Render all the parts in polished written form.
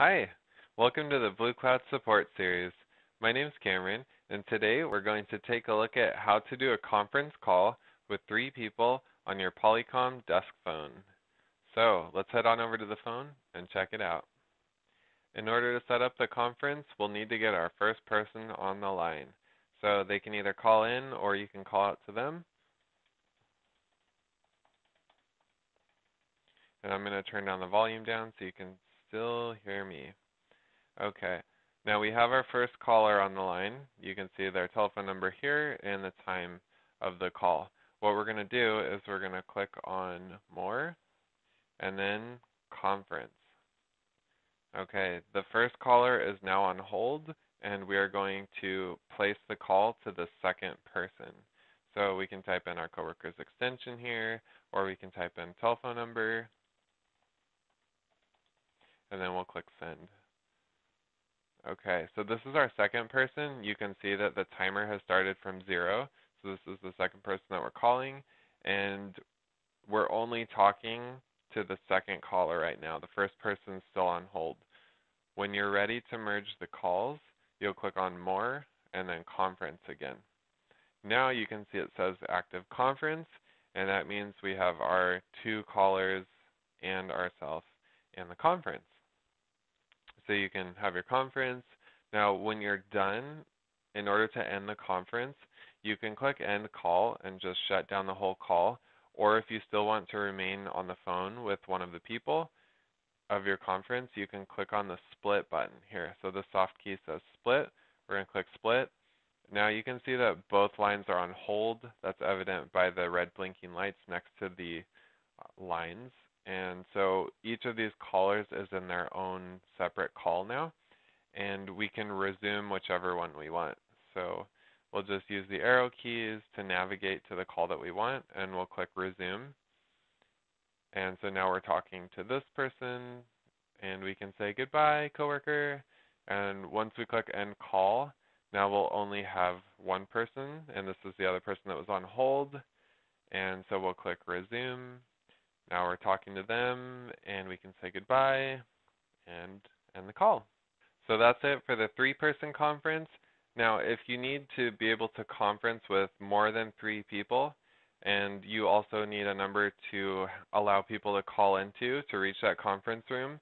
Hi, welcome to the BlueCloud Support Series. My name is Cameron, and today we're going to take a look at how to do a conference call with 3 people on your Polycom desk phone. So let's head on over to the phone and check it out. In order to set up the conference, we'll need to get our first person on the line. So they can either call in or you can call out to them. And I'm going to turn down the volume down so you can still hear me. Okay, now we have our first caller on the line. You can see their telephone number here and the time of the call. What we're going to do is we're going to click on More and then Conference. Okay, the first caller is now on hold, and we are going to place the call to the second person. So we can type in our coworker's extension here, or we can type in telephone number, and then we'll click Send. Okay, so this is our second person. You can see that the timer has started from 0. So this is the second person that we're calling, and we're only talking to the second caller right now. The first person is still on hold. When you're ready to merge the calls, you'll click on More and then Conference again. Now you can see it says Active Conference, and that means we have our 2 callers and ourselves in the conference. So you can have your conference. Now when you're done, in order to end the conference, you can click End Call and just shut down the whole call. Or if you still want to remain on the phone with one of the people of your conference, you can click on the Split button here. So the soft key says Split. We're going to click Split. Now you can see that both lines are on hold. That's evident by the red blinking lights next to the lines. And so each of these callers is in their own separate call now, and we can resume whichever one we want. So we'll just use the arrow keys to navigate to the call that we want, and we'll click Resume. And so now we're talking to this person, and we can say goodbye, coworker. And once we click End Call, now we'll only have one person, and this is the other person that was on hold. And so we'll click Resume. Now we're talking to them, and we can say goodbye and end the call. So that's it for the 3-person conference. Now, if you need to be able to conference with more than 3 people, and you also need a number to allow people to call into to reach that conference room,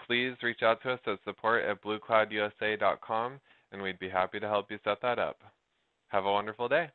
please reach out to us at support@BlueCloudUSA.com, and we'd be happy to help you set that up. Have a wonderful day.